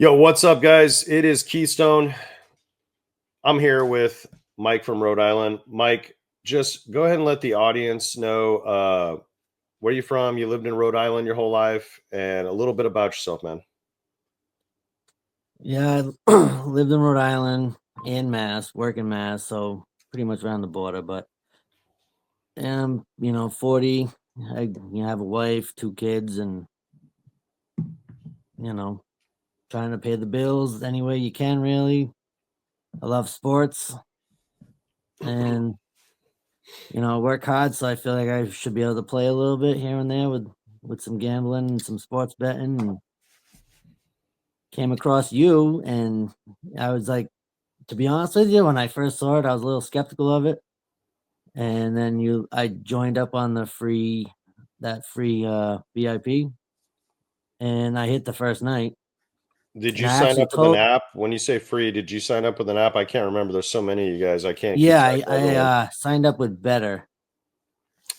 Yo, what's up, guys? It is Keystone. I'm here with Mike from Rhode Island. Mike, just go ahead and let the audience know where you from. You lived in Rhode Island your whole life, and a little bit about yourself, man. Yeah, I lived in Rhode Island and Mass, work in Mass, so pretty much around the border. But 40. I have a wife, two kids, and you know, trying to pay the bills any way you can. Really, I love sports, and I work hard, so I feel like I should be able to play a little bit here and there with some gambling and some sports betting. And came across you, and I was like, to be honest with you, when I first saw it, I was a little skeptical of it. And then I joined up on that free VIP, and I hit the first night. Did And you I sign actually up with an told app? When you say free, did you sign up with an app? I can't remember. There's so many of you guys. I can't keep Yeah, track of everyone. I signed up with Better,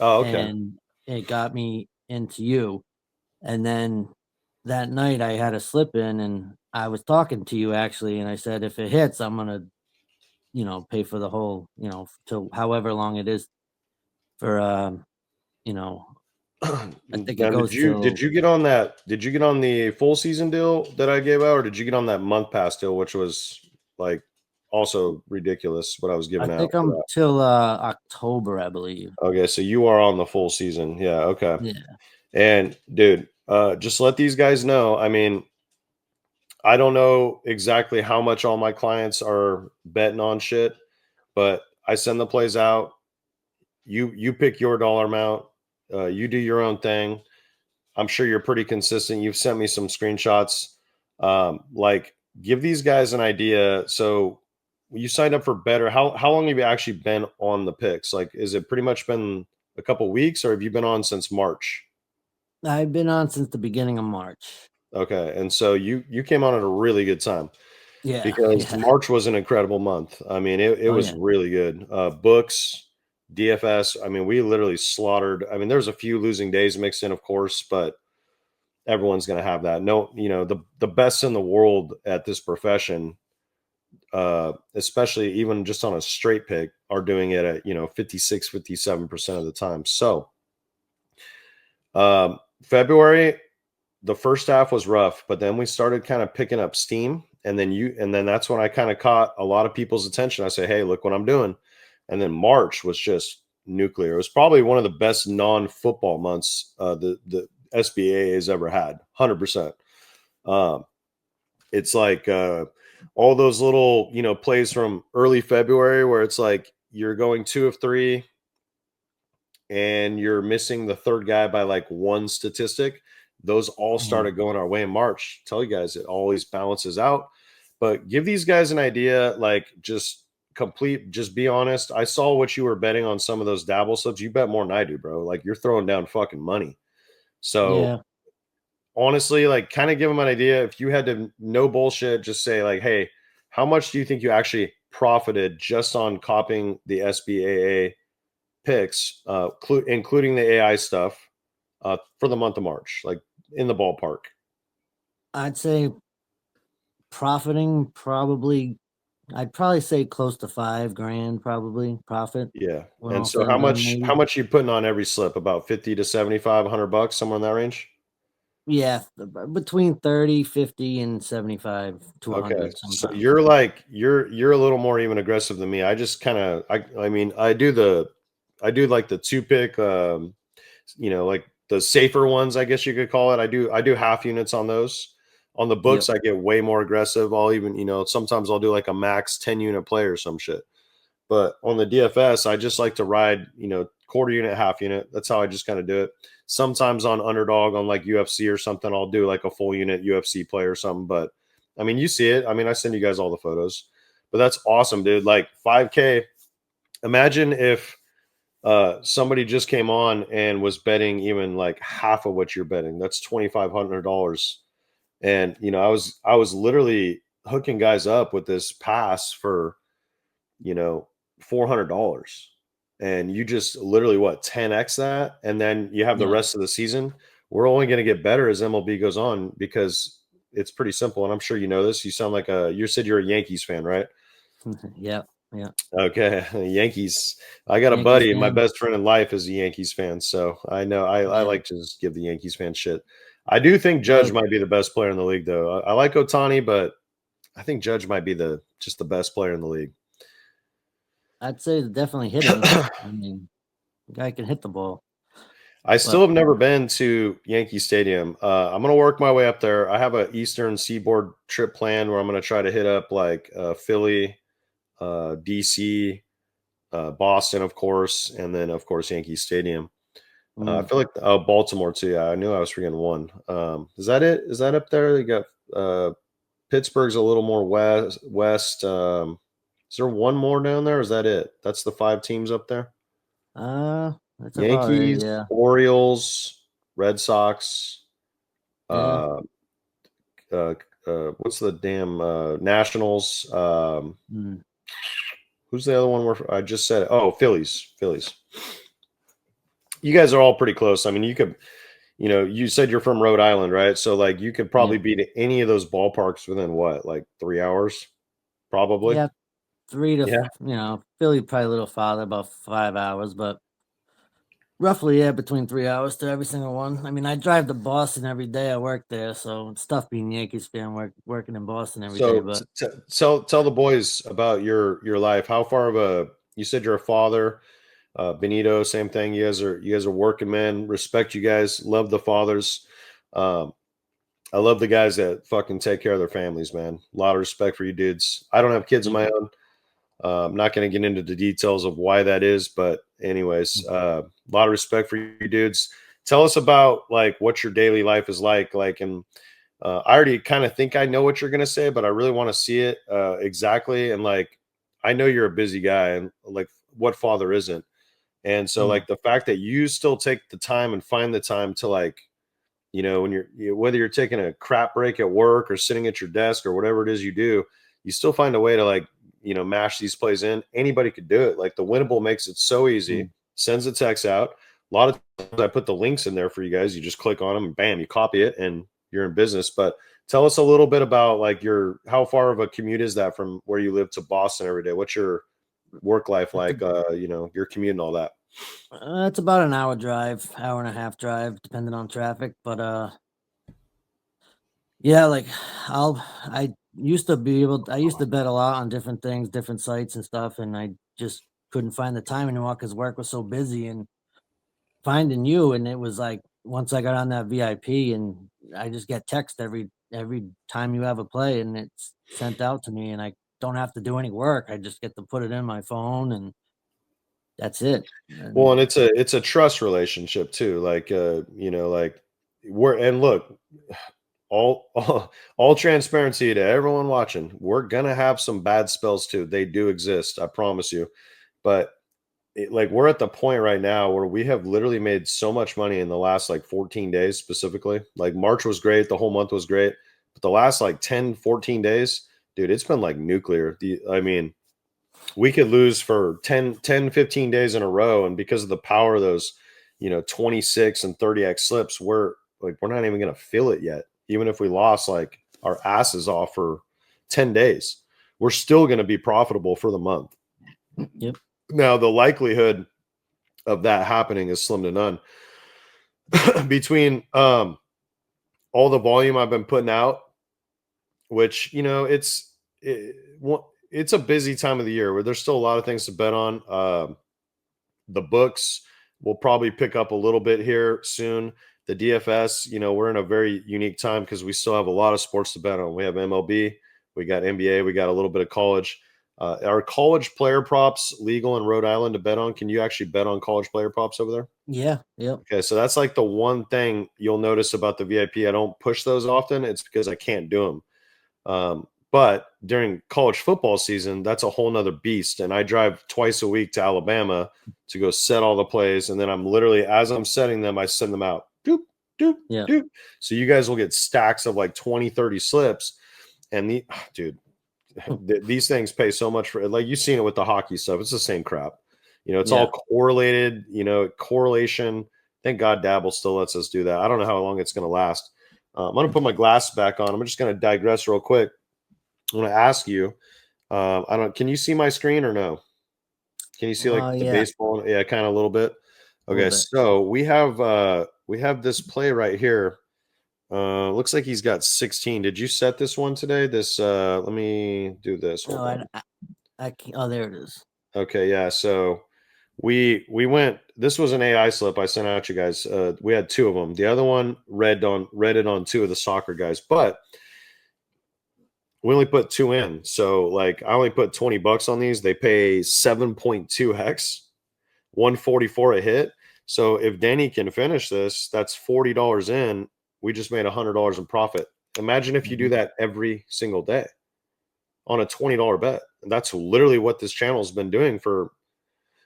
Oh, okay. and it got me into you. And then that night I had a slip in, and I was talking to you actually, and I said if it hits, I'm gonna pay for the whole till however long it is for you know I think it Now, did goes you did till. you get on that? Did you get on the full season deal that I gave out, or did you get on that month pass deal, which was like also ridiculous what I was I giving out think for I'm that? till October, I believe. Okay, so you are on the full season. Yeah, okay. Yeah. And dude, just let these guys know. I mean, I don't know exactly how much all my clients are betting on shit, but I send the plays out. You pick your dollar amount. You do your own thing. I'm sure you're pretty consistent. You've sent me some screenshots. Like, give these guys an idea. So, you signed up for Better. How long have you actually been on the picks? Like, is it pretty much been a couple weeks, or have you been on since March? I've been on since the beginning of March. Okay, and so you came on at a really good time Yeah, because yeah. March was an incredible month. I mean, it Oh, was yeah. really good. Books, DFS. I mean, we literally slaughtered. I mean, there's a few losing days mixed in, of course, but everyone's going to have that. No, the best in the world at this profession, especially even just on a straight pick, are doing it at 56, 57% of the time. So February, the first half was rough, but then we started kind of picking up steam, and then that's when I kind of caught a lot of people's attention. I say, hey, look what I'm doing. And then March was just nuclear. It was probably one of the best non-football months the SBAA has ever had. 100%. um, it's like all those little plays from early February where it's like you're going 2 of 3 and you're missing the third guy by like one statistic. Those all Mhm. started going our way in March. Tell you guys, it always balances out. But give these guys an idea, like just be honest. I saw what you were betting on some of those dabble slips. You bet more than I do, bro. Like, you're throwing down fucking money. So Yeah. honestly, like, kind of give them an idea. If you had to, no bullshit, just say like, hey, how much do you think you actually profited just on copying the SBAA picks, including the AI stuff, for the month of March, like in the ballpark? I'd say profiting probably I'd probably say close to 5 grand probably profit Yeah. when And all so said and done, how maybe. much you putting on every slip? About 50 to 75, $100, somewhere in that range? Yeah, between 30, 50, and 75 to Okay. 100 So sometimes. you're a little more even aggressive than me. I just kind of I mean, I do like the two pick, like the safer ones, I guess you could call it. I do half units on those. On the Yep. books, I get way more aggressive. I'll even, sometimes I'll do like a max 10 unit play or some shit. But on the DFS, I just like to ride, quarter unit, half unit. That's how I just kind of do it. Sometimes on underdog on like UFC or something, I'll do like a full unit UFC play or something. But I mean, you see it. I mean, I send you guys all the photos. But that's awesome, dude. Like 5K. Imagine if somebody just came on and was betting even like half of what you're betting. That's $2,500. And I was literally hooking guys up with this pass for you know, $400. And you just literally what 10x that, and then you have the Yep. rest of the season. We're only going to get better as MLB goes on because it's pretty simple, and I'm sure you know this. You sound like you said you're a Yankees fan, right? Yeah, yeah. Okay, Yankees. I got a Yankees buddy. My fan. best friend in life is a Yankees fan, so I know I Yeah. like to just give the Yankees fan shit. I do think Judge Well, might be the best player in the league, though. I like Otani, but I think Judge might be just the best player in the league. I'd say definitely hitting. I mean, the guy can hit the ball. I still But have never been to Yankee Stadium. I'm gonna work my way up there. I have a Eastern Seaboard trip planned where I'm gonna try to hit up like Philly, DC, Boston, of course, and then of course Yankee Stadium. I mm, feel like Baltimore too. Yeah, I knew I was forgetting one. Is that it? Is that up there? You got Pittsburgh's a little more west. Is there one more down there? Or is that it? That's the 5 teams up there. that's about it. Yankees, Yeah, Orioles, Red Sox. yeah. Uh, uh, what's the damn Nationals? Mm. Who's the other one? Where I just said it? Oh, Phillies. Phillies. You guys are all pretty close. I mean, you could. You said you're from Rhode Island, right? So like you could Yeah, probably be to any of those ballparks within what, like 3 hours, probably. yeah. Three to Yeah. Philly probably a little farther, about 5 hours, but roughly, yeah, between 3 hours to every single one. I mean, I drive to Boston every day. I work there, so it's tough being a Yankees fan, working in Boston every day. So But tell the boys about your life. How far of a you said you're a father, Benito, same thing. You guys are working men. Respect you guys. Love the fathers. Um, I love the guys that fucking take care of their families, man. A lot of respect for you dudes. I don't have kids of thank my you. own. I'm not going to get into the details of why that is, but anyways, a lot of respect for you dudes. Tell us about like what your daily life is like, and I already kind of think I know what you're going to say, but I really want to see it exactly. And like, I know you're a busy guy, and like, what father isn't? And so, Mm, like, the fact that you still take the time and find the time to like, when whether you're taking a crap break at work or sitting at your desk or whatever it is you do, you still find a way to like, mash these plays in. Anybody could do it. Like the Winnable makes it so easy. mm. Sends a text out. A lot of times I put the links in there for you guys. You just click on them and bam, you copy it and you're in business. But tell us a little bit about like how far of a commute is that from where you live to Boston every day? What's your work life It's, like? Your commute and all that. it's about an hour drive, hour and a half drive, depending on traffic. But yeah, like I used to bet a lot on different things, different sites and stuff, and I just couldn't find the time anymore because work was so busy. And finding you, and it was like once I got on that VIP, and I just get text every time you have a play, and it's sent out to me, and I don't have to do any work. I just get to put it in my phone, and that's it. Well, And and it's a trust relationship too. Like like we're and look, all transparency to everyone watching. We're gonna have some bad spells too. They do exist, I promise you. But like we're at the point right now where we have literally made so much money in the last like 14 days specifically. Like March was great, the whole month was great, but the last like 10, 14 days, dude, it's been like nuclear. I mean, we could lose for 10, 15 days in a row, and because of the power of those 26 and 30x slips, we're not even going to feel it yet. Even if we lost like our asses off for 10 days, we're still going to be profitable for the month. yep, Now the likelihood of that happening is slim to none. Between all the volume I've been putting out, which it's a busy time of the year where there's still a lot of things to bet on. The books will probably pick up a little bit here soon. The DFS, we're in a very unique time because we still have a lot of sports to bet on. We have MLB, we got NBA, we got a little bit of college. Are college player props legal in Rhode Island to bet on? Can you actually bet on college player props over there? yeah, yep, Okay, so that's like the one thing you'll notice about the VIP. I don't push those often. It's because I can't do them. But during college football season, that's a whole nother beast. And I drive twice a week to Alabama to go set all the plays. And then I'm literally, as I'm setting them, I send them out. Doop, doop, yeah, doop. So you guys will get stacks of like 20, 30 slips. And dude, these things pay so much for, like, you've seen it with the hockey stuff. It's the same crap. It's yeah. all correlation. Thank God Dabble still lets us do that. I don't know how long it's going to last. I'm going to put my glasses back on. I'm just going to digress real quick. I want to ask you, I don't, can you see my screen or no? Can you see like Oh the yeah, baseball? Yeah, kind of a little bit. a little Okay, bit. so we have this play right here. Looks like he's got 16. Did you set this one today? This let me do this. No, Hold on. I can't. Oh, there it is. Okay, yeah. So we went, this was an AI slip I sent out you guys. We had two of them. The other one read it on two of the soccer guys, but we only put two in. So like I only put $20 on these. They pay 7.2 hex, 144 a hit. So if Danny can finish this, that's $40 in. We just made $100 in profit. Imagine if you do Mhm. that every single day on a $20 bet. And that's literally what this channel's been doing for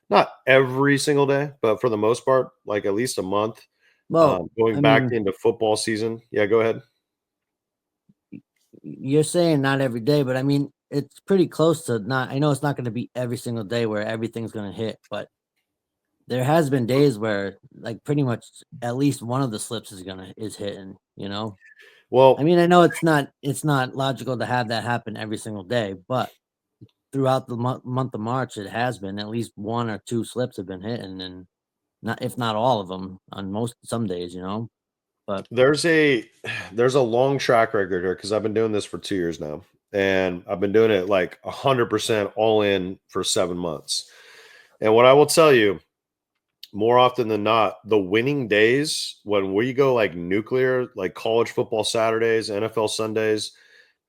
not every single day, but for the most part, like at least a month. Well, Going I back mean, into football season. Yeah, go ahead. you're saying not every day, but I mean, it's pretty close to not. I know it's not going to be every single day where everything's going to hit, but there has been days where like pretty much at least one of the slips is hitting. I Well, mean, I know it's not logical to have that happen every single day, but throughout the month of March, it has been at least one or two slips have been hitting, and not if not all of them on most some days. But there's a there's a long track record here because I've been doing this for 2 years now, and I've been doing it like 100% all in for 7 months. And what I will tell you, more often than not, the winning days when we go like nuclear, like college football Saturdays, NFL Sundays,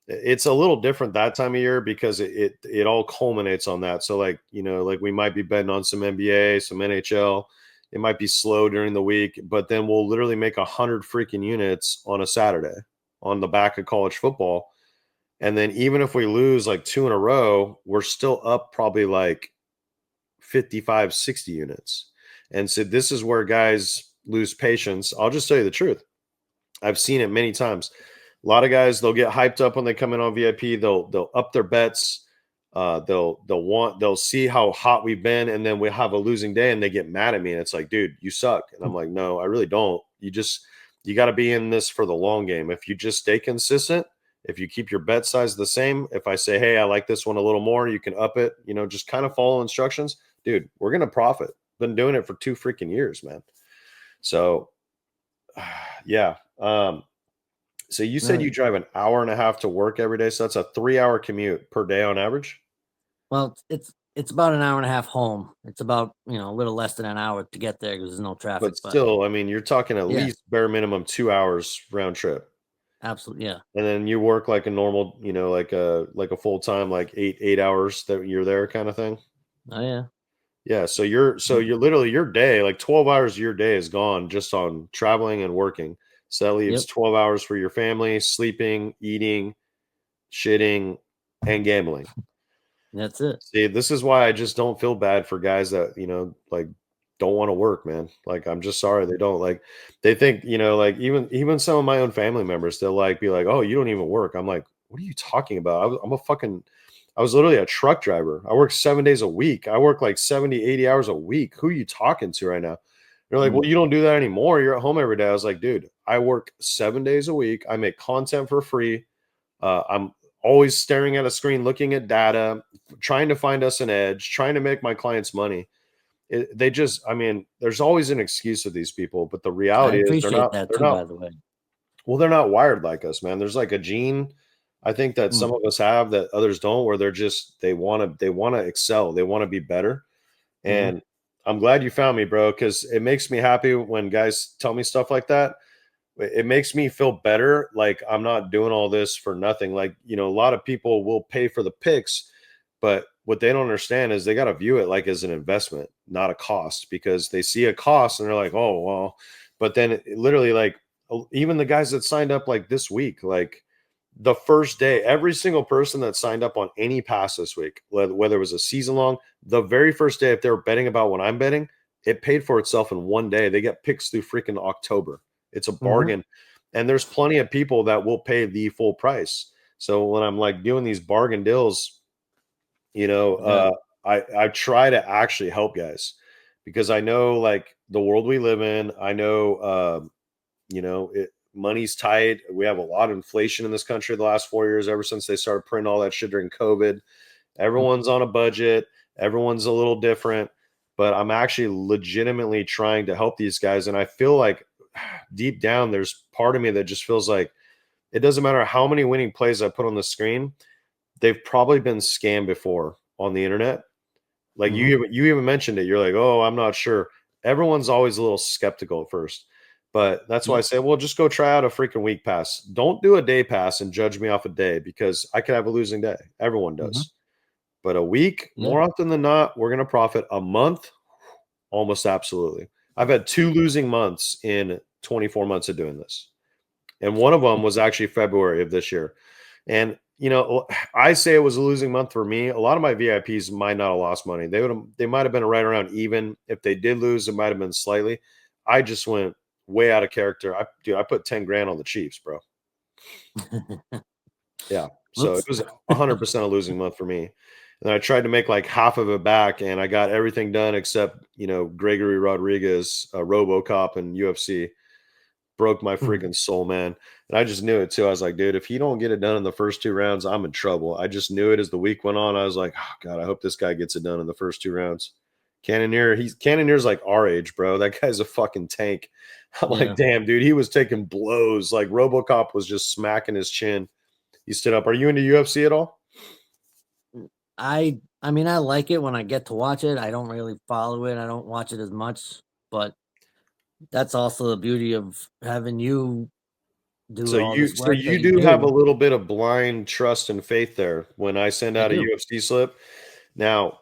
it's a little different that time of year because it all culminates on that. So like, like we might be betting on some NBA, some NHL. It might be slow during the week, but then we'll literally make 100 freaking units on a Saturday on the back of college football. And then even if we lose like two in a row, we're still up probably like 55, 60 units. And so this is where guys lose patience. I'll just tell you the truth. I've seen it many times. A lot of guys, they'll get hyped up when they come in on VIP. They'll up their bets. They'll see how hot we've been, and then we have a losing day, and they get mad at me. And it's like, dude, you suck. And I'm like, no, I really don't. You got to be in this for the long game. If you just stay consistent, if you keep your bet size the same, if I say, hey, I like this one a little more, you can up it. Just kind of follow instructions, dude. We're gonna profit. Been doing it for 2 freaking years, man. So, yeah. So you said no, you drive an hour and a half to work every day. So that's a 3 hour commute per day on average. well, it's about an hour and a half home. It's about a little less than an hour to get there because there's no traffic. But But still, I mean, you're talking at yeah, least bare minimum 2 hours round trip. absolutely, yeah, And then you work like a normal, like a full time, like eight hours that you're there kind of thing. oh yeah, Yeah. So you're literally your day, like 12 hours of your day is gone just on traveling and working. So that leaves yep, 12 hours for your family, sleeping, eating, shitting, and gambling. that's it. See, this is why I just don't feel bad for guys that, like don't want to work, man. Like I'm just sorry they don't like they think, like even some of my own family members, they'll like be like, "Oh, you don't even work." I'm like, "What are you talking about? I was literally a truck driver. I work 7 days a week. I work like 70, 80 hours a week. Who are you talking to right now?" They're like, "Well, Mm, you don't do that anymore. You're at home every day." I was like, "Dude, I work 7 days a week. I make content for free. I'm always staring at a screen, looking at data, trying to find us an edge, trying to make my clients money. They just, I mean, there's always an excuse with these people, but the I reality is appreciate that they're too. not, By the way, well, they're not wired like us, man. There's like a gene I think that some mm, of us have that others don't, where they want to excel, they want to be better. hmm And I'm glad you found me, bro, because it makes me happy when guys tell me stuff like that. It makes me feel better, like I'm not doing all this for nothing. Like, a lot of people will pay for the picks, but what they don't understand is they got to view it like as an investment, not a cost, because they see a cost and they're like, oh well. But then literally, like, even the guys that signed up like this week, like the first day, every single person that signed up on any pass this week, whether it was a season long, the very first day, if they were betting about what I'm betting, it paid for itself in one day. They get picks through freaking October. It's a hmm bargain. And there's plenty of people that will pay the full price. So when I'm like doing these bargain deals, you know, yeah, uh, I try to actually help guys because I know like the world we live in. I know, money's tight. We have a lot of inflation in this country the last 4 years, ever since they started printing all that shit during COVID. Everyone's on a budget. Everyone's a little different, but I'm actually legitimately trying to help these guys. And I feel like deep down, there's part of me that just feels like it doesn't matter how many winning plays I put on the screen. They've probably been scammed before on the internet. Like you even mentioned it. You're like, oh, I'm not sure. Everyone's always a little skeptical at first, but that's why I say, well, just go try out a freaking week pass. Don't do a day pass and judge me off a day, because I could have a losing day. Everyone does. But a week, more often than not, we're going to profit. A month, almost absolutely. I've had 2 losing months in 24 months of doing this. And one of them was actually February of this year. And, I say it was a losing month for me. A lot of my VIPs might not have lost money. They might have been right around even. If they did lose, it might have been slightly. I just went way out of character. I put 10 grand on the Chiefs, bro. Yeah. So it was 100% a losing month for me. And I tried to make like half of it back, and I got everything done except, Gregory Rodriguez, RoboCop, and UFC. Broke my freaking soul, man. And I just knew it too. I was like, dude, if he don't get it done in the first 2 rounds, I'm in trouble. I just knew it as the week went on. I was like, oh, God, I hope this guy gets it done in the first 2 rounds. Cannonier's like our age, bro. That guy's a fucking tank. I'm like, damn, dude, he was taking blows. Like RoboCop was just smacking his chin. He stood up. Are you into UFC at all? I mean, I like it when I get to watch it. I don't really follow it. I don't watch it as much, but that's also the beauty of having you do all this So work that you you do have a do. little bit of blind trust and faith there when I send I out a do. UFC slip. Now,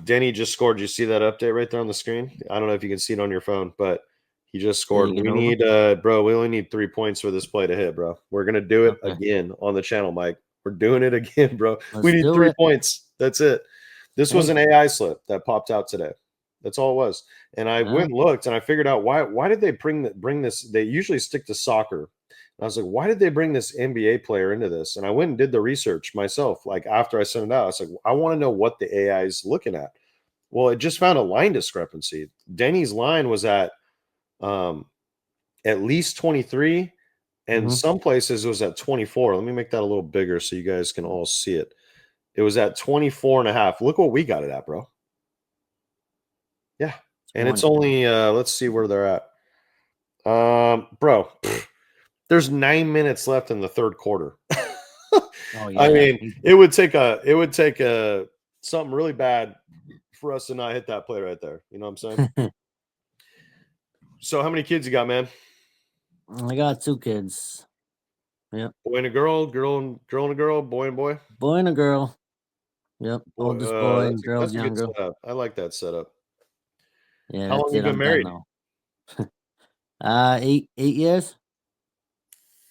Denny just scored. You see that update right there on the screen? I don't know if you can see it on your phone, but he just scored. Taking We over. need, bro, we only need 3 points for this play to hit, bro. We're going to do it Okay. again on the channel, Mike. We're doing it again, bro. We Let's need do 3 it. points. That's it. This was Hey. an AI slip that popped out today. That's all it was. And I went and looked, and I figured out why did they bring this? They usually stick to soccer. And I was like, why did they bring this NBA player into this? And I went and did the research myself. Like after I sent it out, I was like, I want to know what the AI is looking at. Well, it just found a line discrepancy. Denny's line was um, at least 23, and some places it was at 24. Let me make that a little bigger so you guys can all see it. It was at 24 and a half. Look what we got it at, bro. Yeah. And it's 20. only let's see where they're at. Bro, there's 9 minutes left in the third quarter. Oh I yeah. mean, it would take a something really bad for us to not hit that play right there. You know what I'm saying? So how many kids you got, man? I got 2 kids. Yep. Boy and a girl, girl and a girl, boy and boy. Boy and a girl. Yep. Boy, Oldest boy and that's girl's a good younger. setup. I like that setup. Yeah, How long that's you it. been I'm done married? now. 8 years.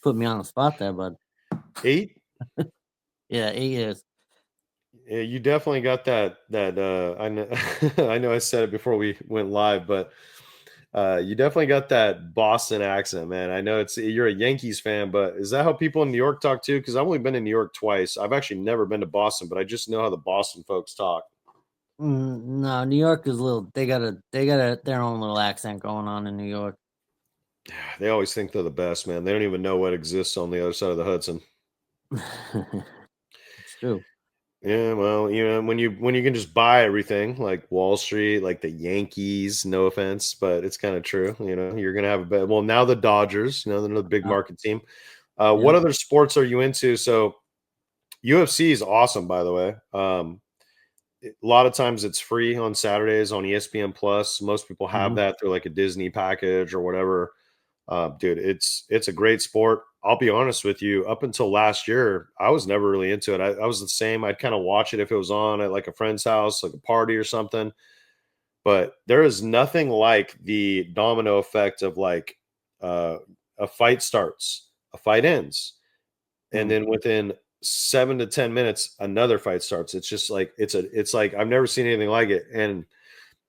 Put me on the spot there, bud. 8? Yeah, 8 years. Yeah, you definitely got that. I know. I know. I said it before we went live, but you definitely got that Boston accent, man. I know you're a Yankees fan, but is that how people in New York talk too? Because I've only been in New York twice. I've actually never been to Boston, but I just know how the Boston folks talk. No, New York is a little. They got their own little accent going on in New York. They always think they're the best, man. They don't even know what exists on the other side of the Hudson. It's true. Yeah, well, when you can just buy everything like Wall Street, like the Yankees, no offense, but it's kind of true. You're gonna have a bet. Well, now the Dodgers, they're another big market team. What Yep. other sports are you into? So UFC is awesome, by the way. A lot of times it's free on Saturdays on ESPN Plus. Most people have that through like a Disney package or whatever. Dude, it's a great sport. I'll be honest with you. Up until last year, I was never really into it. I was the same. I'd kind of watch it if it was on at like a friend's house, like a party or something. But there is nothing like the domino effect of like a fight starts, a fight ends, and then within 7 to 10 minutes, another fight starts. It's just like it's like I've never seen anything like it, and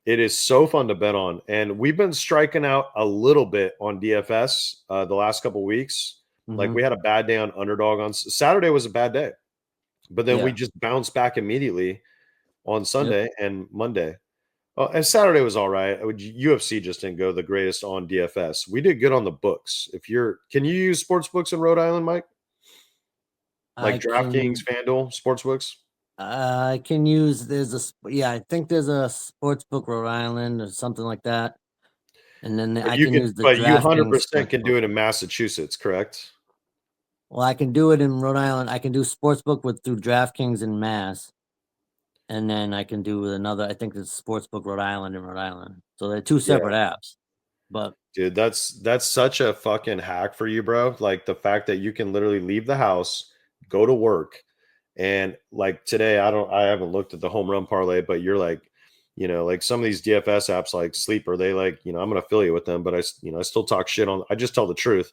it is so fun to bet on. And we've been striking out a little bit on DFS the last couple weeks. Like we had a bad day on underdog on Saturday was a bad day, but then we Yeah. just bounced back immediately on Yep. Sunday and Monday. Oh, and Saturday was all right. UFC just didn't go the greatest on DFS. We did good on the books. Can you use sports books in Rhode Island, Mike? Like I DraftKings, can FanDuel, sports books? I can use yeah, I think there's a sportsbook Rhode Island or something like that. And then But I you can can, use the but you DraftKings 100% can sportsbook. do it in Massachusetts, correct? Well, I can do it in Rhode Island. I can do sportsbook with through DraftKings in Mass, and then I can do another. I think it's sportsbook Rhode Island in Rhode Island. So they're two Yeah. separate apps. But Dude, that's such a fucking hack for you, bro. Like the fact that you can literally leave the house, go to work, and like today, I haven't looked at the home run parlay, but you're like, like some of these DFS apps like Sleeper, they like, I'm an affiliate with them, but I still talk shit on. I just tell the truth.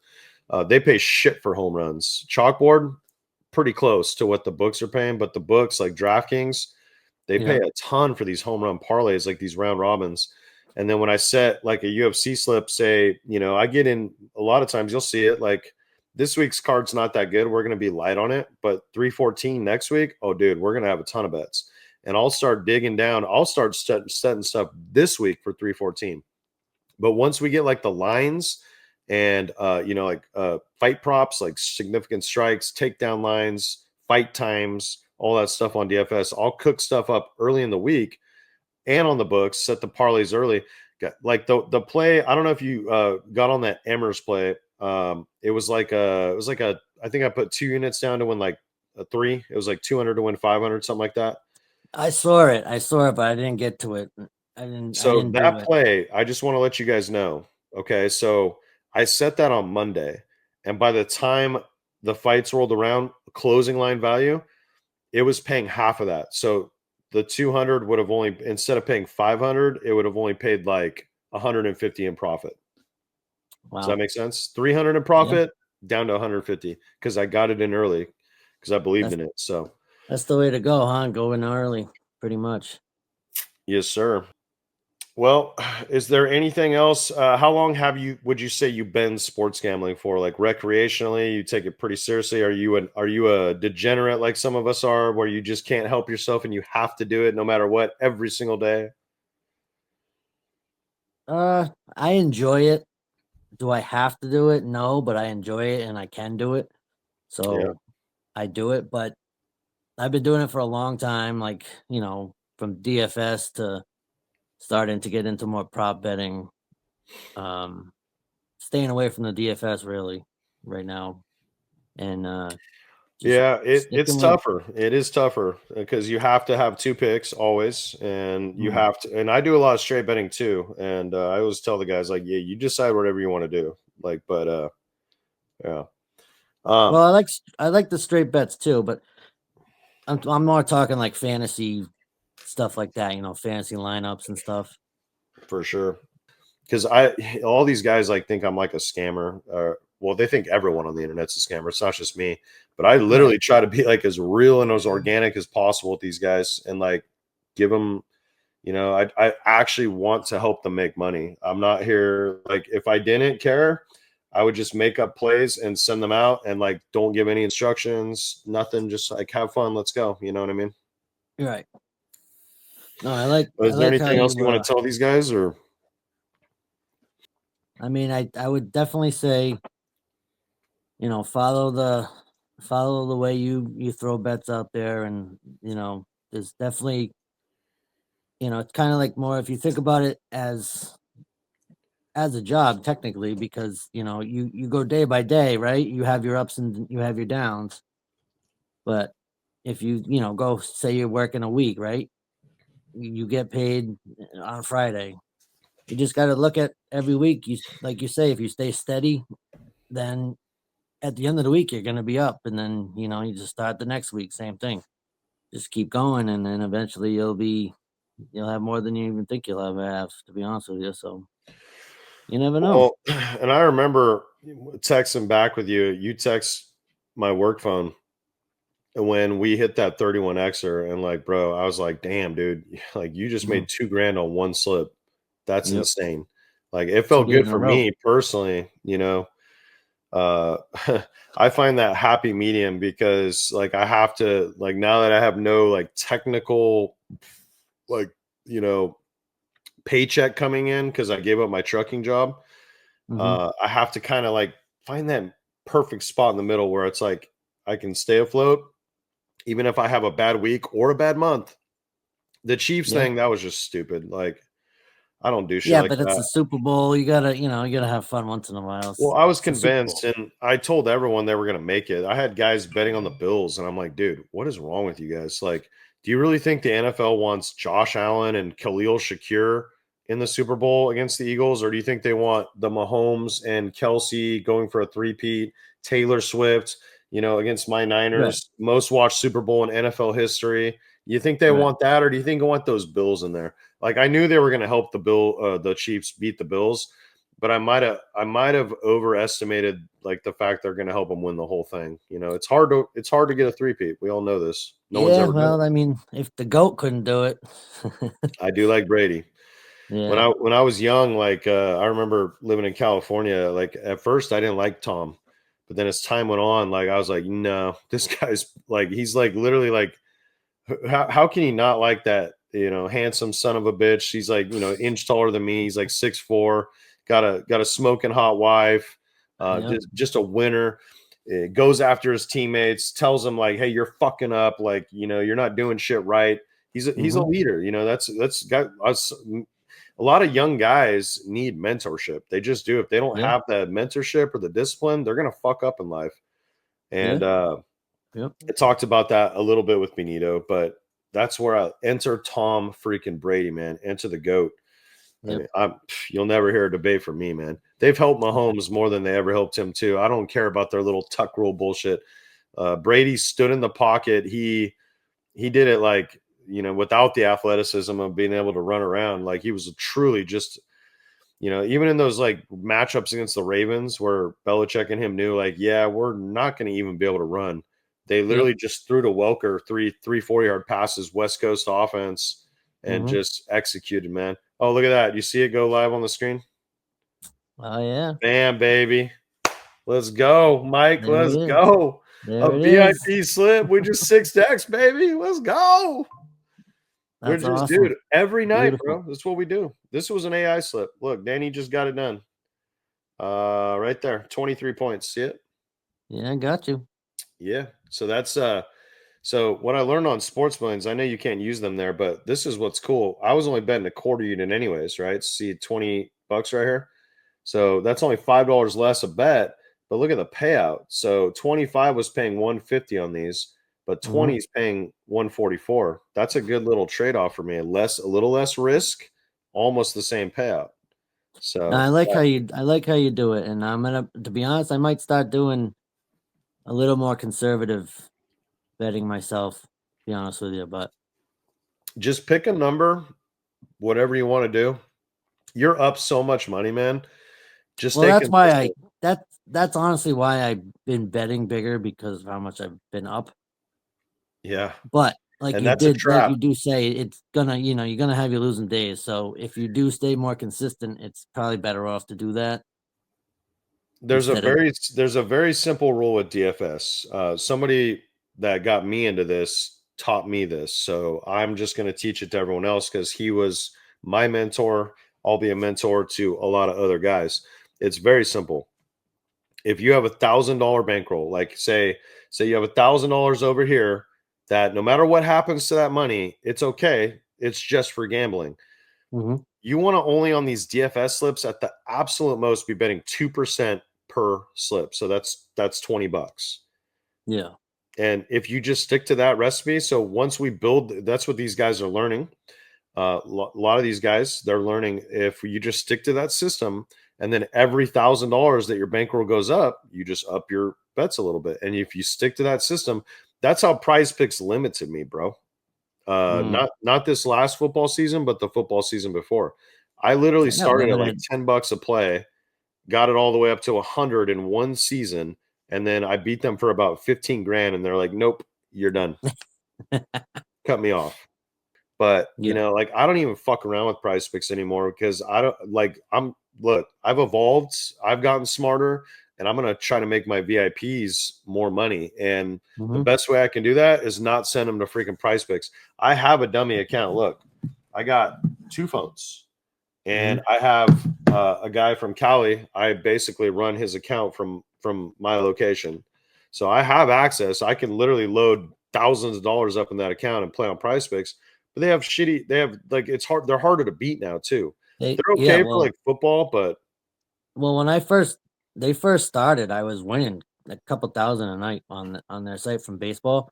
They pay shit for home runs. Chalkboard, pretty close to what the books are paying, but the books like DraftKings, they pay yeah, a ton for these home run parlays, like these round robins. And then when I set like a UFC slip, say, I get in a lot of times, you'll see it like this week's card's not that good. We're going to be light on it, but 314 next week, oh, dude, we're going to have a ton of bets. And I'll start digging down. I'll start setting stuff this week for 314. But once we get like the lines and fight props, like significant strikes, takedown lines, fight times, all that stuff on DFS, I'll cook stuff up early in the week and on the books, set the parlays early. Like the play, I don't know if you got on that Emers play. It was like a I think I put 2 units down to win like a three. It was like 200 to win 500, something like that. I saw it. I saw it, but I didn't get to it. I didn't. I So didn't do that it. play, I just want to let you guys know. Okay, so I set that on Monday, and by the time the fights rolled around, closing line value, it was paying half of that. So the 200 would have only, instead of paying 500, it would have only paid like 150 in profit. Does that Wow. make sense? 300 in Yeah, profit, down to 150 because I got it in early because I believed that's in it. So that's the way to go, huh? Go in early, pretty much. yes, sir. Well, is there anything else? How long would you say you've been sports gambling for? Like recreationally, you take it pretty seriously. Are you a degenerate like some of us are, where you just can't help yourself and you have to do it no matter what every single day? Uh, I enjoy it. Do I have to do it? No, but I enjoy it and I can do it. Yeah. So I do it, but I've been doing it for a long time, like, from DFS to starting to get into more prop betting. Um, Staying away from the DFS really right now and just Yeah, it's sticking with tougher. It is tougher because you have to have two picks always, and you mm. have to. And I do a lot of straight betting too, and I always tell the guys like, yeah, you decide whatever you want to do. Like, but yeah, um, Well, I like the straight bets too, but I'm more talking like fantasy stuff like that, fantasy lineups and stuff. for sure. Because all these guys like think I'm like a scammer. Well, they think everyone on the internet's a scammer. It's not just me, but I Right. literally try to be like as real and as organic as possible with these guys, and like give them. I actually want to help them make money. I'm not here like if I didn't care, I would just make up plays and send them out and like don't give any instructions, nothing. Just like have fun. Let's go. You know what I mean? You're right. No, But I is there like how anything else you you want to tell these guys or? I mean, I would definitely say, follow the way you throw bets out there, and there's definitely, it's kind of like more if you think about it as a job technically, because you go day by day, right? You have your ups and you have your downs, but if you go, say you're working a week, right? You get paid on Friday. You just got to look at every week. You like you say, if you stay steady, then at the end of the week you're going to be up, and then you just start the next week, same thing. Just keep going, and then eventually you'll have more than you even think you'll ever have. To be honest with you, so you never know. Well, and I remember texting back with you. You text my work phone when we hit that 31xer, and like, bro, I was like, damn, dude, like you just Mhm. made 2 grand on one slip. That's Yep, insane. Like it two felt days good in a for row. me personally, uh I find that happy medium because like I have to like now that I have no like technical like you know paycheck coming in because I gave up my trucking job. Mhm. I have to kind of like find that perfect spot in the middle where it's like I can stay afloat, even if I have a bad week or a bad month. The Chiefs Yeah. thing, that was just stupid. Like, I don't do shit Yeah, like but it's the that. Super Bowl. You gotta have fun once in a while. Well, I was It's the Super convinced, Bowl. and I told everyone they were going to make it. I had guys betting on the Bills, and I'm like, dude, what is wrong with you guys? Like, do you really think the NFL wants Josh Allen and Khalil Shakir in the Super Bowl against the Eagles, or do you think they want the Mahomes and Kelsey going for a three-peat, Taylor Swift, against my Right. Niners, most watched Super Bowl in NFL history? You think they Right. want that, or do you think they want those Bills in there? Like, I knew they were going to help the Chiefs beat the Bills, but I might have overestimated like the fact they're going to help them win the whole thing. It's hard to get a three-peat. We all know this. No one's Yeah, ever done it. well, I mean, if the GOAT couldn't do it. I do like Brady. When Yeah. I was young, like I remember living in California. Like at first, I didn't like Tom, but then as time went on, like I was like, no, this guy's like he's like literally like how can you not like that? Handsome son of a bitch. He's like inch taller than me. He's like 6'4", got a smoking hot wife, Yeah. just a winner. Goes after his teammates, tells them like, "Hey, you're fucking up. Like, you're not doing shit right." He's a Mhm. leader. That's got us. A lot of young guys need mentorship. They just do. If they don't Yeah. have the mentorship or the discipline, they're gonna fuck up in life. Yeah. And Yep. I talked about that a little bit with Benito, but that's where I enter Tom freaking Brady, man. Enter the GOAT. I Yep. mean, you'll never hear a debate from me, man. They've helped Mahomes more than they ever helped him too. I don't care about their little tuck rule bullshit. Brady stood in the pocket. He did it like without the athleticism of being able to run around. Like he was truly just even in those like matchups against the Ravens where Belichick and him knew, like, yeah, we're not going to even be able to run. They Yep. literally just threw to Welker three 4-yard passes, West Coast offense, and Mhm. just executed, man. Oh, look at that. You see it go live on the screen? Oh yeah. Bam, baby. Let's go, Mike. There Let's it is. go. A There it is. VIP slip. We just 6X, baby. Let's go. We're That's just, awesome. dude, every night, Beautiful. bro. That's what we do. This was an AI slip. Look, Danny just got it done. Right there, 23 points. See it? Yeah, I got you. Yeah. So that's so what I learned on sports billions, I know you can't use them there, but this is what's cool. I was only betting a quarter unit anyways, right? See $20 right here. So that's only $5 less a bet, but look at the payout. So 25 was paying 150 on these, but 20 Mhm. is paying 144. That's a good little trade-off for me. A little less risk, almost the same payout. No, So I like how you do it, and I'm gonna to be honest, I might start doing a little more conservative betting myself. To be honest with you, but just pick a number, whatever you want to do. You're up so much money, man. Just well, stay that's why I consistent. that's honestly why I've been betting bigger because of how much I've been up. Yeah. But And that's a like trap. you do say, it's gonna you're gonna have you losing days. So if you do stay more consistent, it's probably better off to do that There's a instead of very there's a very simple rule with DFS. Somebody that got me into this taught me this. So I'm just going to teach it to everyone else because he was my mentor. I'll be a mentor to a lot of other guys. It's very simple. If you have $1,000 bankroll, like say you have $1,000 over here, that no matter what happens to that money, it's okay. It's just for gambling. Mhm. You want to only on these DFS slips at the absolute most be betting 2% per slip. So that's $20. Yeah. And if you just stick to that recipe, so once we build, that's what these guys are learning. A lot of these guys, they're learning if you just stick to that system, and then every $1,000 that your bankroll goes up, you just up your bets a little bit. And if you stick to that system, that's how Prize Picks limited me, bro. Mm. Not this last football season, but the football season before. I literally I got started at like limited. $10 a play, got it all the way up to 100 in one season, and then I beat them for about 15 grand, and they're like, "Nope, you're done. Cut me off." But Yeah. like I don't even fuck around with Prize Picks anymore because I don't like. Look, I've evolved, I've gotten smarter, and I'm gonna try to make my VIPs more money. And the Mhm. best way I can do that is not send them to freaking Prize Picks. I have a dummy account. Look, I got two phones. and Mhm. I have a guy from Cali. I basically run his account from my location, so I have access. I can literally load thousands of dollars up in that account and play on Prize Picks. But they have shitty. They have like it's hard. They're harder to beat now too. They're Yeah, okay for like football, but when they first started, I was winning a couple thousand a night on their site from baseball.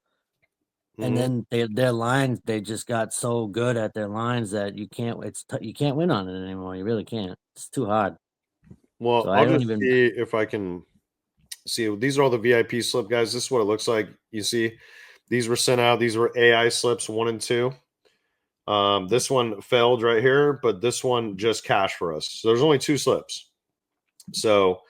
And mhm. then their lines, they just got so good at their lines that you can't win on it anymore. You really can't. It's too hard. Well, So I I'll don't just even. see if I can see. These are all the VIP slip guys. This is what it looks like. You see, these were sent out. These were AI slips 1 and 2. This one failed right here, but this one just cashed for us. So there's only 2 slips. So,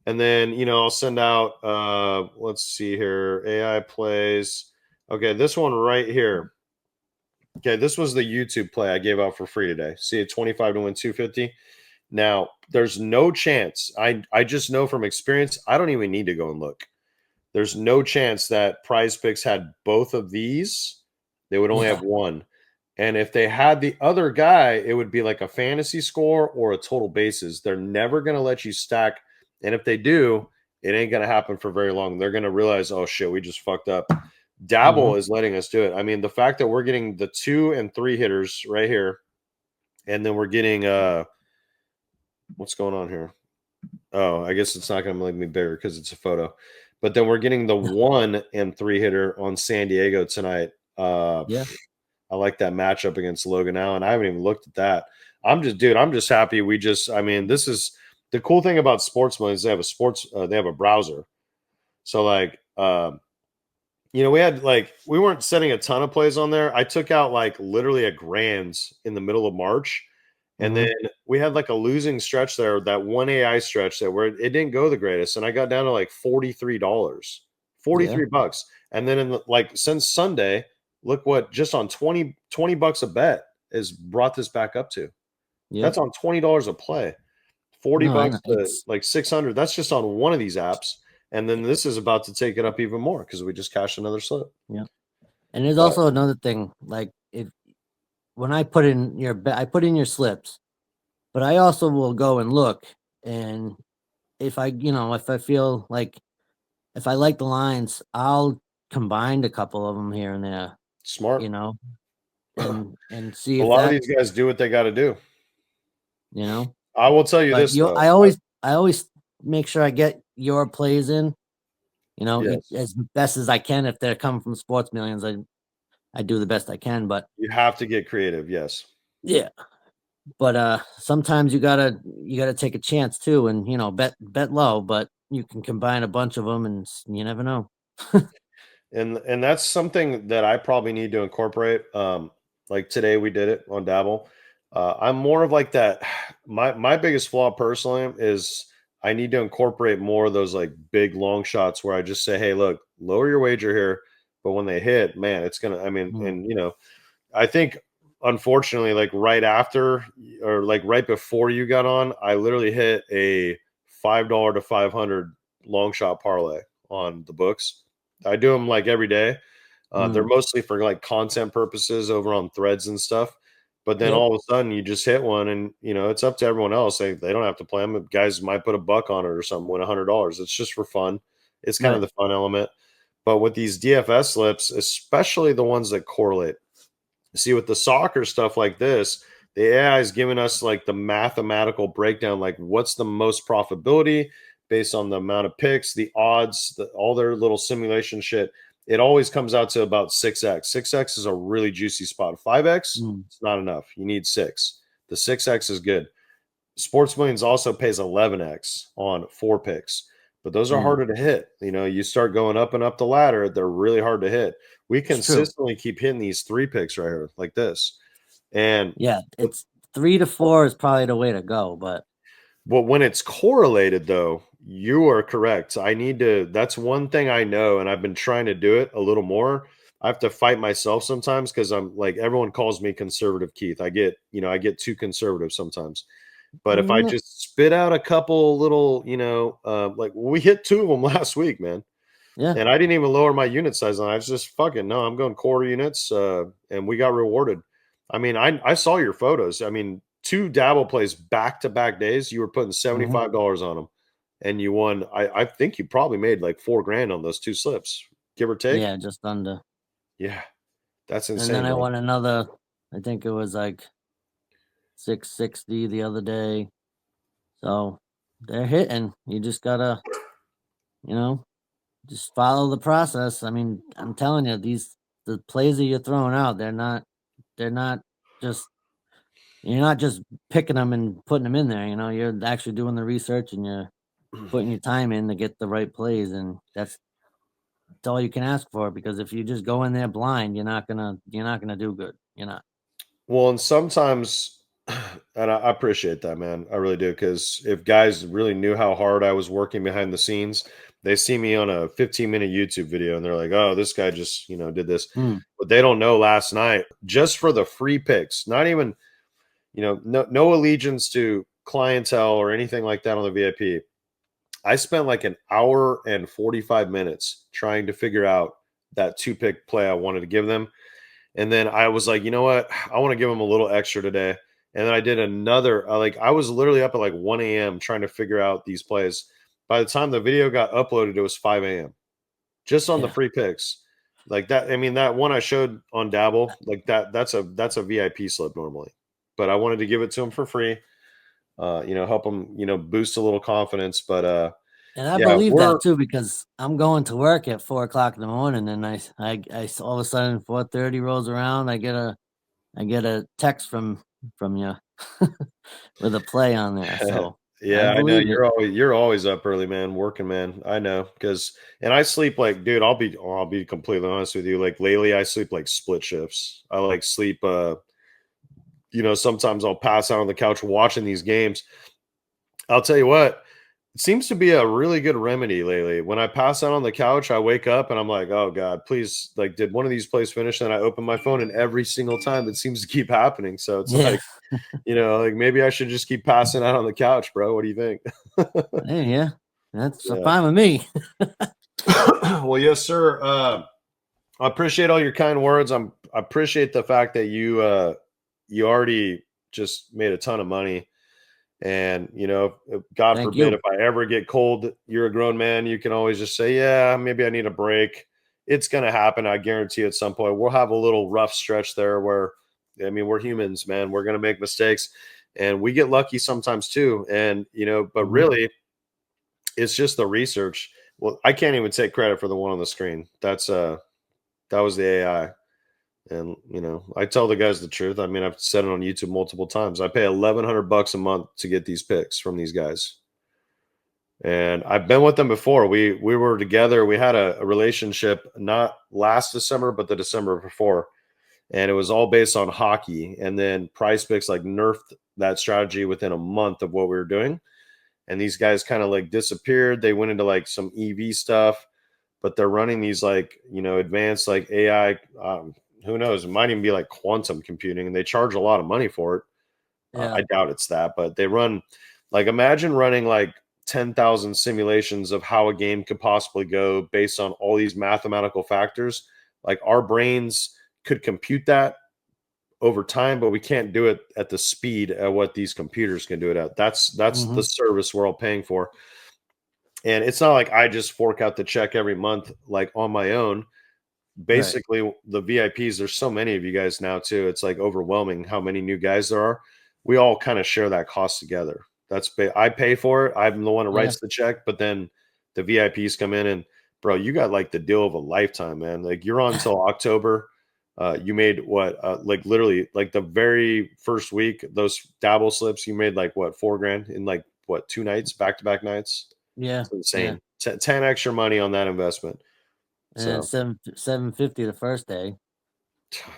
and then I'll send out. Let's see here. AI plays. Okay, this one right here. Okay, this was the YouTube play I gave out for free today. See, a 25 to win 250. Now, there's no chance. I just know from experience. I don't even need to go and look. There's no chance that Prize Picks had both of these. They would only have Yeah. one. And if they had the other guy, it would be like a fantasy score or a total bases. They're never going to let you stack. And if they do, it ain't going to happen for very long. They're going to realize, oh shit, we just fucked up. Hmm. Dabble is letting us do it. I mean, the fact that we're getting the 2 and 3 hitters right here, and then we're getting what's going on here? Oh, I guess it's not going to make me bigger because it's a photo. But then we're getting the 1 and 3 hitter on San Diego tonight. Yeah. I like that matchup against Logan Allen. I haven't even looked at that. I'm just happy. I mean, this is the cool thing about Sportsman is they have a browser. So like, we weren't setting a ton of plays on there. I took out like literally a grands in the middle of March. And Hmm. then we had like a losing stretch there, that one AI stretch that where it didn't go the greatest. And I got down to like $43, Yeah. $43. And then like since Sunday, look what just on 20 bucks a bet is brought this back up to. Yep. That's on $20 a play. 40 No, I know. bucks to like 600. That's just on one of these apps. And then this is about to take it up even more because we just cashed another slip. Yeah. And there's But also another thing. Like if when I put in I put in your slips, but I also will go and look. And if I feel like if I like the lines, I'll combine a couple of them here and there. smart. You know, and see A if lot of that these guys do what they got to do. you know. I will tell you But this though. I always make sure I get your plays in. Yes, As best as I can. If they're coming from Sports Millions, I do the best I can. But you have to get creative. Yes. yeah, but sometimes you gotta take a chance too, and bet low, but you can combine a bunch of them, and you never know. And that's something that I probably need to incorporate. Like today we did it on Dabble. I'm more of like that. My biggest flaw personally is I need to incorporate more of those like big long shots where I just say, hey, look, lower your wager here, but when they hit, man, it's gonna. I mean, Mm, and I think unfortunately, like right after or like right before you got on, I literally hit a $5 to 500 long shot parlay on the books. I do them like every day. They're mm, mostly for like content purposes over on threads and stuff. But then yep, all of a sudden you just hit one, and it's up to everyone else. They don't have to play them. Guys might put a buck on it or something, win $100. It's just for fun. It's kind of right. the fun element. But with these DFS slips, especially the ones that correlate, see with the soccer stuff like this, the AI is giving us like the mathematical breakdown, like what's the most profitability based on the amount of picks, the odds, all their little simulation shit. It always comes out to about 6x. 6x is a really juicy spot. 5x, Mm, it's not enough. You need 6. The 6x is good. Sports Millions also pays 11x on 4 picks, but those are mm, harder to hit. You start going up and up the ladder, they're really hard to hit. We it's true. consistently keep hitting these 3 picks right here, like this. And Yeah, but, it's 3 to 4 is probably the way to go. But but when it's correlated, though, you are correct. That's one thing I know, and I've been trying to do it a little more. I have to fight myself sometimes because I'm like, everyone calls me conservative, Keith. I get too conservative sometimes. But if I mm, just spit out a couple little, like we hit 2 of them last week, man, yeah, and I didn't even lower my unit size on. I was just fucking no. I'm going quarter units, and we got rewarded. I mean, I saw your photos. I mean, 2 dabble plays back-to-back days, you were putting $75 on them, and you won. I think you probably made like 4 grand on those 2 slips, give or take. Yeah, just under. Yeah, that's And then insane, I bro. won another, I think it was like 660 the other day. So they're hitting. You just gotta, you know, just follow the process. I mean, I'm telling you, the plays that you're throwing out, they're not just you're not just picking them and putting them in there. You're actually doing the research and you're putting your time in to get the right plays, and that's all you can ask for. Because if you just go in there blind, you're not gonna do good. You're not. Well, and sometimes, and I appreciate that, man. I really do. Because if guys really knew how hard I was working behind the scenes, they see me on a 15-minute YouTube video and they're like, oh, this guy just, did this. Mm, But they don't know last night, just for the free picks, not even, no allegiance to clientele or anything like that on the VIP. I spent like an hour and 45 minutes trying to figure out that 2 pick play I wanted to give them. And then I was like, you know what? I want to give them a little extra today. And then I did another, I was literally up at like 1 a.m. trying to figure out these plays. By the time the video got uploaded, it was 5 a.m. just on the yeah. free picks. Like that. I mean, that one I showed on Dabble, like that's a VIP slip normally. But I wanted to give it to them for free. Help them, boost a little confidence. But And I yeah, believe we're that too because I'm going to work at 4 o'clock in the morning, and all of a sudden 4:30 rolls around. I get a text from you with a play on there. So I yeah, I know believe it. you're always up early, man, working, man. I know because and I sleep like, dude, I'll be completely honest with you. Like lately, I sleep like split shifts. I like sleep. Sometimes I'll pass out on the couch watching these games. I'll tell you what, it seems to be a really good remedy lately. When I pass out on the couch, I wake up and I'm like, oh God, please, like, did one of these plays finish? And I open my phone, and every single time it seems to keep happening. So it's Yeah. like, like maybe I should just keep passing out on the couch, bro. What do you think? Hey, yeah. That's Yeah. fine with me. Well, yes, sir. I appreciate all your kind words. I appreciate the fact that you already just made a ton of money. And God Thank forbid, if you. I ever get cold, you're a grown man. You can always just say, "Yeah, maybe I need a break." It's gonna happen. I guarantee. At some point, we'll have a little rough stretch there. Where, I mean, we're humans, man. We're gonna make mistakes, and we get lucky sometimes too. And but Mhm. really, it's just the research. Well, I can't even take credit for the one on the screen. That was the AI. And I tell the guys the truth. I mean, I've said it on YouTube multiple times. I pay $1,100 a month to get these picks from these guys, and I've been with them before. We were together. We had a relationship not last December, but the December before, and it was all based on hockey. And then Price Picks like nerfed that strategy within a month of what we were doing, and these guys kind of like disappeared. They went into like some EV stuff, but they're running these like advanced like AI. Who knows? It might even be like quantum computing, and they charge a lot of money for it. Yeah. I doubt it's that, but they run like imagine running like 10,000 simulations of how a game could possibly go based on all these mathematical factors. Like our brains could compute that over time, but we can't do it at the speed at what these computers can do it at. That's the Mhm. service we're all paying for. And it's not like I just fork out the check every month like on my own. Right. Basically, the VIPs, there's so many of you guys now too. It's like overwhelming how many new guys there are. We all kind of share that cost together. I pay for it. I'm the one who Yeah. writes the check, but then the VIPs come in and bro, you got like the deal of a lifetime, man. Like you're on until October. You made what? Like literally, like the very first week, those dabble slips, you made like what, 4 grand in like what, 2 nights, back to back nights. Yeah. It's Yeah. insane. 10 extra money on that investment. And So 750 the first day.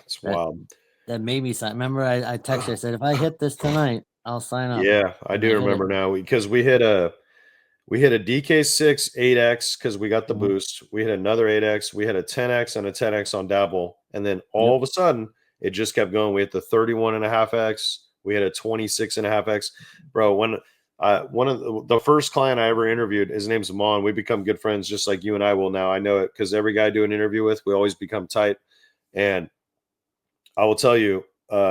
it's That wild. that made me sign. Remember, I texted you. I said, if I hit this tonight, I'll sign up. Yeah, I And I do hit it. remember now because we hit a DK6 8x because we got the Mhm. boost. We hit another 8x. We had a 10x and a 10x on Dabble, and then all Yep. of a sudden it just kept going. We hit the 31.5x. We had a 26.5x. Bro, when one of the first client I ever interviewed, his name's Amon. We become good friends, just like you and I will now. I know it because every guy I do an interview with, we always become tight. And I will tell you,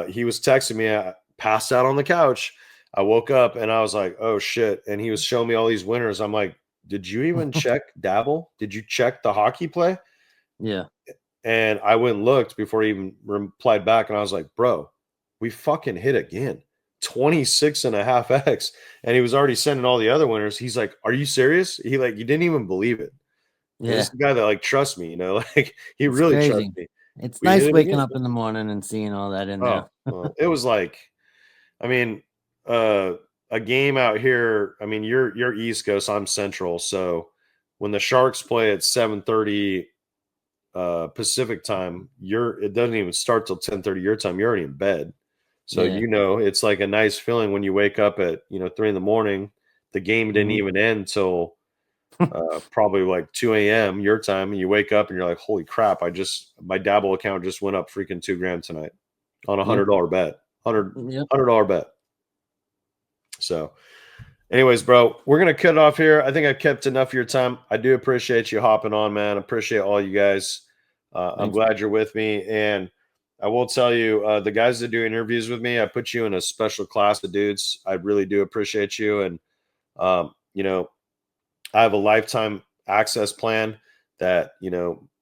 he was texting me passed out on the couch. I woke up and I was like, oh shit. And he was showing me all these winners. I'm like, did you even check Dabble? Did you check the hockey play? Yeah. And I went and looked before he even replied back. And I was like, bro, we fucking hit again. 26.5x. And he was already sending all the other winners. He's like, are you serious? He like, you didn't even believe it. And this Yeah. is a guy that like trusts me, like he It's really trusts crazy. me. It's We hit nice it waking again. up in the morning and seeing all that in Oh, there. well, it was like, I mean, a game out here. I mean, you're East Coast, I'm Central. So when the Sharks play at 7:30 Pacific time, it doesn't even start till 10:30 your time. You're already in bed. So Yeah. it's like a nice feeling when you wake up at 3 in the morning. The game didn't Mhm. even end till probably like 2 a.m. your time, and you wake up and you're like, holy crap, my Dabble account just went up freaking 2 grand tonight on a Yep. $100 bet. hundred Yep. $100 bet. So anyways, bro, we're gonna cut it off here. I think I kept enough of your time. I do appreciate you hopping on, man. Appreciate all you guys. I'm Thanks. glad you're with me, and I will tell you, the guys that do interviews with me, I put you in a special class of dudes. I really do appreciate you, and um, you know, I have a lifetime access plan that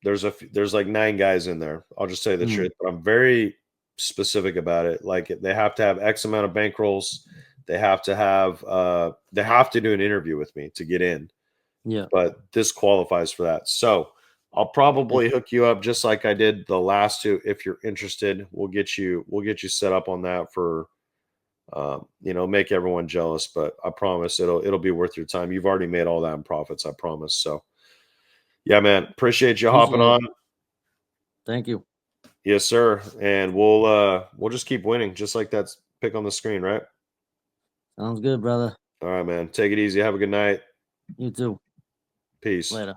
there's like 9 guys in there. I'll just tell you the Mm. truth, but I'm very specific about it. Like they have to have X amount of bankrolls. They have to do an interview with me to get in, Yeah. but this qualifies for that. So I'll Thank probably you. hook you up just like I did the last two. If you're interested, we'll get you set up on that for make everyone jealous, but I promise it'll be worth your time. You've already made all that in profits, I promise. So yeah, man, appreciate you hopping Appreciate it. on. Thank you. Yes, sir. And we'll just keep winning, just like that pick on the screen, right? Sounds good, brother. All right, man. Take it easy. Have a good night. You too. Peace. Later.